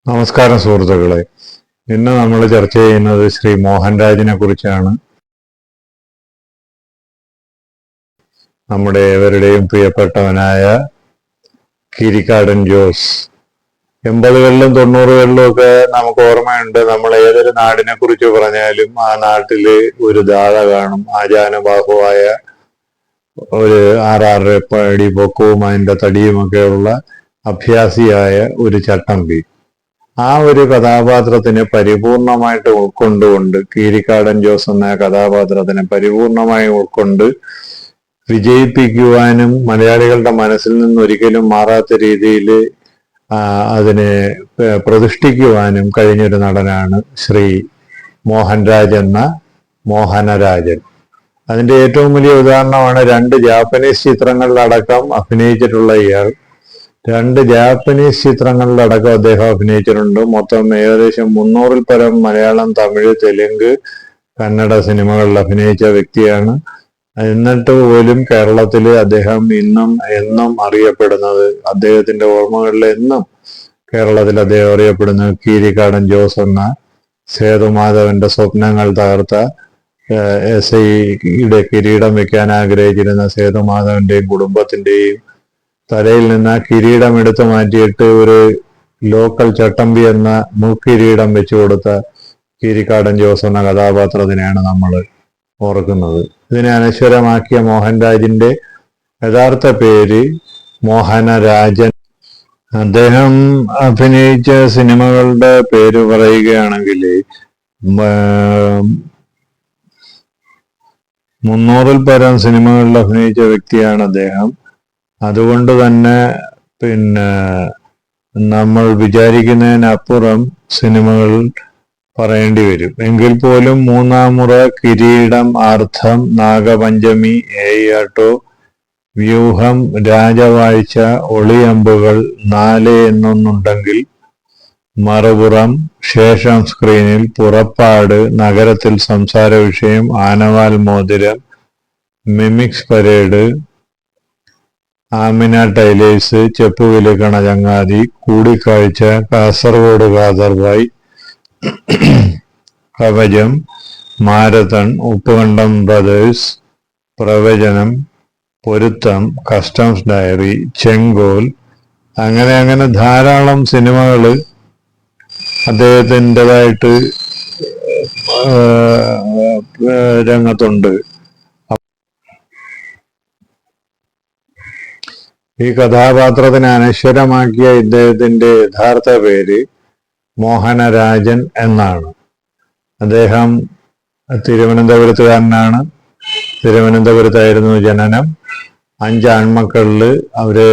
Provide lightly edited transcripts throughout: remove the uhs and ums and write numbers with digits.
നമസ്കാരം സുഹൃത്തുക്കളെ. ഇന്ന് നമ്മൾ ചർച്ച ചെയ്യുന്നത് ശ്രീ മോഹൻരാജിനെ കുറിച്ചാണ്. നമ്മുടെ ഏവരുടെയും പ്രിയപ്പെട്ടവനായ കീരിക്കാടൻ ജോസ്. 80കളിലും 90കളിലും ഒക്കെ നമുക്ക് ഓർമ്മയുണ്ട്. നമ്മൾ ഏതൊരു നാടിനെ കുറിച്ച് പറഞ്ഞാലും ആ നാട്ടില് ഒരു ദാത കാണും. ആചാനബാഹുവായ ഒരു 6-6 അടി പൊക്കവും അതിന്റെ തടിയുമൊക്കെയുള്ള അഭ്യാസിയായ ഒരു ചട്ടമ്പി. ആ ഒരു കഥാപാത്രത്തിനെ പരിപൂർണമായിട്ട് ഉൾക്കൊണ്ടുകൊണ്ട്, കീരിക്കാടൻ ജോസ് എന്ന കഥാപാത്രത്തിനെ പരിപൂർണമായി ഉൾക്കൊണ്ട് വിജയിപ്പിക്കുവാനും മലയാളികളുടെ മനസ്സിൽ നിന്ന് ഒരിക്കലും മാറാത്ത രീതിയിൽ അതിനെ പ്രതിഷ്ഠിക്കുവാനും കഴിഞ്ഞൊരു നടനാണ് ശ്രീ മോഹൻരാജ് എന്ന മോഹനരാജൻ. അതിന്റെ ഏറ്റവും വലിയ ഉദാഹരണമാണ് 2 ജാപ്പനീസ് ചിത്രങ്ങളിലടക്കം അഭിനയിച്ചിട്ടുള്ള ഇയാൾ. 2 ജാപ്പനീസ് ചിത്രങ്ങളിലടക്കം അദ്ദേഹം അഭിനയിച്ചിട്ടുണ്ട്. മൊത്തം ഏകദേശം 300-ൽ പരം മലയാളം, തമിഴ്, തെലുങ്ക്, കന്നഡ സിനിമകളിൽ അഭിനയിച്ച വ്യക്തിയാണ്. എന്നിട്ട് പോലും കേരളത്തിൽ അദ്ദേഹം ഇന്നും എന്നും അറിയപ്പെടുന്നത്, അദ്ദേഹത്തിന്റെ ഓർമ്മകളിൽ എന്നും കേരളത്തിൽ അദ്ദേഹം അറിയപ്പെടുന്നത് കീരിക്കാടൻ ജോസ് എന്ന സേതുമാധവന്റെ സ്വപ്നങ്ങൾ തകർത്ത SIയുടെ കിരീടം വെക്കാൻ ആഗ്രഹിച്ചിരുന്ന സേതുമാധവന്റെയും കുടുംബത്തിന്റെയും തലയിൽ നിന്ന് ആ കിരീടം എടുത്തു മാറ്റിയിട്ട് ഒരു ലോക്കൽ ചട്ടമ്പി എന്ന മുൾക്കിരീടം വെച്ചു കൊടുത്ത കീരിക്കാടൻ ജോസ് എന്ന കഥാപാത്രത്തിനെയാണ് നമ്മൾ ഓർക്കുന്നത്. ഇതിനെ അനശ്വരമാക്കിയ മോഹൻരാജിന്റെ യഥാർത്ഥ പേര് മോഹനരാജൻ. അദ്ദേഹം അഭിനയിച്ച സിനിമകളുടെ പേര് പറയുകയാണെങ്കിൽ 300-ൽ പരം സിനിമകളിൽ അഭിനയിച്ച വ്യക്തിയാണ് അദ്ദേഹം. അതുകൊണ്ട് തന്നെ നമ്മൾ വിചാരിക്കുന്നതിനപ്പുറം സിനിമകൾ പറയേണ്ടി വരും. എങ്കിൽ പോലും 3-ാം മുറ, കിരീടം, അർത്ഥം, നാഗപഞ്ചമി, ഏയ്യാട്ടോ, വ്യൂഹം, രാജവാഴ്ച, ഒളിയമ്പുകൾ, 4 എന്നൊന്നുണ്ടെങ്കിൽ, മറുപുറം, ശേഷം സ്ക്രീനിൽ, പുറപ്പാട്, നഗരത്തിൽ സംസാര വിഷയം, ആനവാൽ മോതിരം, മിമിക്സ് പരേഡ്, ആമിന ടൈലേഴ്സ്, ചെപ്പുവിലുക്കണ ചങ്ങാതി, കൂടിക്കാഴ്ച, കാസർഗോഡ് കാദർഭായ്, കവചം, മാരത്തൺ, ഉപ്പുകണ്ടം ബ്രദേഴ്സ്, പ്രവചനം, പൊരുത്തം, കസ്റ്റംസ് ഡയറി, ചെങ്കോൽ, അങ്ങനെ ധാരാളം സിനിമകൾ അദ്ദേഹത്തിൻ്റെതായിട്ട് രംഗത്തുണ്ട്. ഈ കഥാപാത്രത്തിനെ അനശ്വരമാക്കിയ ഇദ്ദേഹത്തിന്റെ യഥാർത്ഥ പേര് മോഹനരാജൻ എന്നാണ്. അദ്ദേഹം തിരുവനന്തപുരത്തുകാരനാണ്. തിരുവനന്തപുരത്തായിരുന്നു ജനനം. 5 ആൺമക്കളിൽ അവര്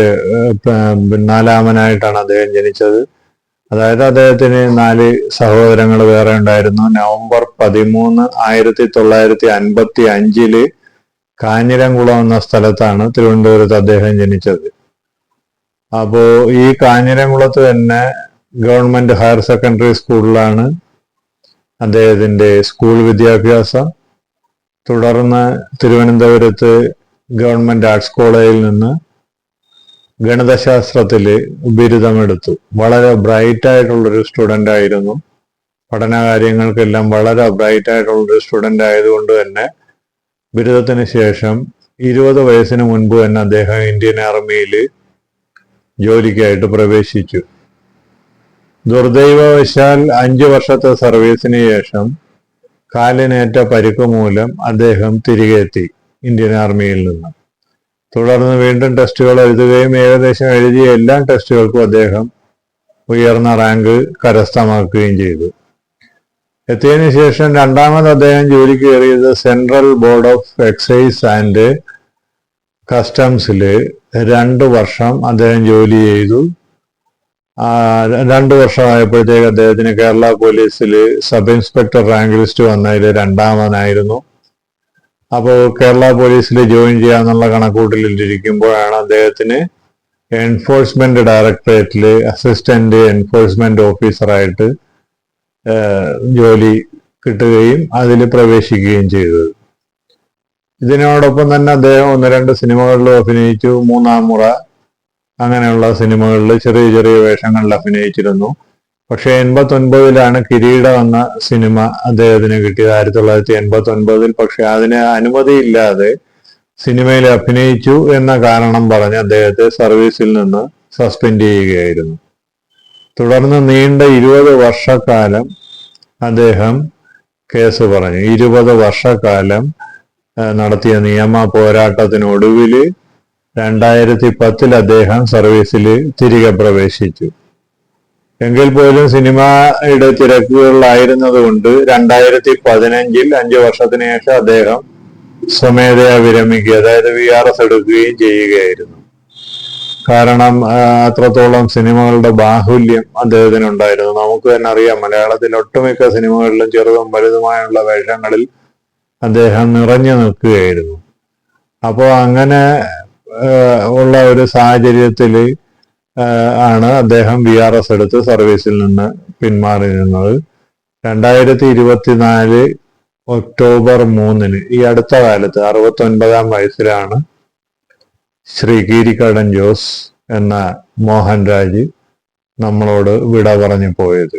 4-ാമനായിട്ടാണ് അദ്ദേഹം ജനിച്ചത്. അതായത് അദ്ദേഹത്തിന് 4 സഹോദരങ്ങൾ വേറെ ഉണ്ടായിരുന്നു. നവംബർ 13, 1955 കാഞ്ഞിരംകുളം എന്ന സ്ഥലത്താണ് തിരുവനന്തപുരത്ത് അദ്ദേഹം ജനിച്ചത്. അപ്പോ ഈ കാഞ്ഞിരംകുളത്ത് തന്നെ ഗവൺമെന്റ് ഹയർ സെക്കൻഡറി സ്കൂളിലാണ് അദ്ദേഹത്തിന്റെ സ്കൂൾ വിദ്യാഭ്യാസം. തുടർന്ന് തിരുവനന്തപുരത്ത് ഗവൺമെന്റ് ആർട്സ് കോളേജിൽ നിന്ന് ഗണിതശാസ്ത്രത്തില് ബിരുദമെടുത്തു. വളരെ ബ്രൈറ്റ് ആയിട്ടുള്ളൊരു സ്റ്റുഡൻ്റ് ആയിരുന്നു. പഠനകാര്യങ്ങൾക്കെല്ലാം വളരെ ബ്രൈറ്റ് ആയിട്ടുള്ളൊരു സ്റ്റുഡൻ്റ് ആയതുകൊണ്ട് തന്നെ ബിരുദത്തിന് ശേഷം 20 വയസ്സിന് മുൻപ് തന്നെ അദ്ദേഹം ഇന്ത്യൻ ആർമിയിൽ ജോലിക്കായിട്ട് പ്രവേശിച്ചു. ദുർദൈവവശാൽ 5 വർഷത്തെ സർവീസിന് ശേഷം കാലിനേറ്റ പരിക്ക് മൂലം അദ്ദേഹം തിരികെ എത്തി ഇന്ത്യൻ ആർമിയിൽ നിന്ന്. തുടർന്ന് വീണ്ടും ടെസ്റ്റുകൾ എഴുതുകയും ഏകദേശം എഴുതിയ എല്ലാ ടെസ്റ്റുകൾക്കും അദ്ദേഹം ഉയർന്ന റാങ്ക് കരസ്ഥമാക്കുകയും ചെയ്തു. എത്തിയതിനു ശേഷം രണ്ടാമത് അദ്ദേഹം ജോലിക്ക് കയറിയത് central board of excise and കസ്റ്റംസില് 2 വർഷം അദ്ദേഹം ജോലി ചെയ്തു. 2 വർഷമായപ്പോഴത്തേക്ക് അദ്ദേഹത്തിന് കേരള പോലീസിൽ സബ് ഇൻസ്പെക്ടർ റാങ്ക് ലിസ്റ്റ് വന്നതിൽ 2-ാമനായിരുന്നു. അപ്പോൾ കേരള പോലീസിൽ ജോയിൻ ചെയ്യാന്നുള്ള കണക്കൂട്ടലിരിക്കുമ്പോഴാണ് അദ്ദേഹത്തിന് എൻഫോഴ്സ്മെന്റ് ഡയറക്ടറേറ്റിൽ അസിസ്റ്റന്റ് എൻഫോഴ്സ്മെന്റ് ഓഫീസറായിട്ട് ജോലി കിട്ടുകയും അതിൽ പ്രവേശിക്കുകയും ചെയ്തത്. ഇതിനോടൊപ്പം തന്നെ അദ്ദേഹം 1-2 സിനിമകളിലും അഭിനയിച്ചു. 3-ാം മുറ അങ്ങനെയുള്ള സിനിമകളിൽ ചെറിയ ചെറിയ വേഷങ്ങളിൽ അഭിനയിച്ചിരുന്നു. പക്ഷെ 89-ലാണ് കിരീടം എന്ന സിനിമ അദ്ദേഹത്തിന് കിട്ടിയത്, 1989-ൽ. പക്ഷെ അതിന് അനുമതിയില്ലാതെ സിനിമയിൽ അഭിനയിച്ചു എന്ന കാരണം പറഞ്ഞ് അദ്ദേഹത്തെ സർവീസിൽ നിന്ന് സസ്പെൻഡ് ചെയ്യുകയായിരുന്നു. തുടർന്ന് നീണ്ട 20 വർഷക്കാലം അദ്ദേഹം കേസ് പറഞ്ഞു. 20 വർഷക്കാലം നടത്തിയ നിയമ പോരാട്ടത്തിനൊടുവിൽ 2010-ൽ അദ്ദേഹം സർവീസിൽ തിരികെ പ്രവേശിച്ചു. എങ്കിൽ പോലും സിനിമയുടെ തിരക്കുകളിലായിരുന്നതുകൊണ്ട് 2015-ൽ 5 വർഷത്തിന് ശേഷം അദ്ദേഹം സ്വമേധയാ വിരമിക്കുക, അതായത് VRS എടുക്കുകയും ചെയ്യുകയായിരുന്നു. കാരണം അത്രത്തോളം സിനിമകളുടെ ബാഹുല്യം അദ്ദേഹത്തിനുണ്ടായിരുന്നു. നമുക്ക് തന്നെ അറിയാം, മലയാളത്തിൽ ഒട്ടുമിക്ക സിനിമകളിലും ചെറുതും വലുതുമായുള്ള വേഷങ്ങളിൽ അദ്ദേഹം നിറഞ്ഞു നിൽക്കുകയായിരുന്നു. അപ്പോൾ അങ്ങനെ ഉള്ള ഒരു സാഹചര്യത്തിൽ ആണ് അദ്ദേഹം VRS എടുത്ത് സർവീസിൽ നിന്ന് പിന്മാറി നിന്നത്. 2024 ഒക്ടോബർ 3-ന്, ഈ അടുത്ത കാലത്ത് 69-ാം വയസ്സിലാണ് ശ്രീ കീരിക്കാടൻ ജോസ് എന്ന മോഹൻരാജ് നമ്മളോട് വിട പറഞ്ഞു പോയത്.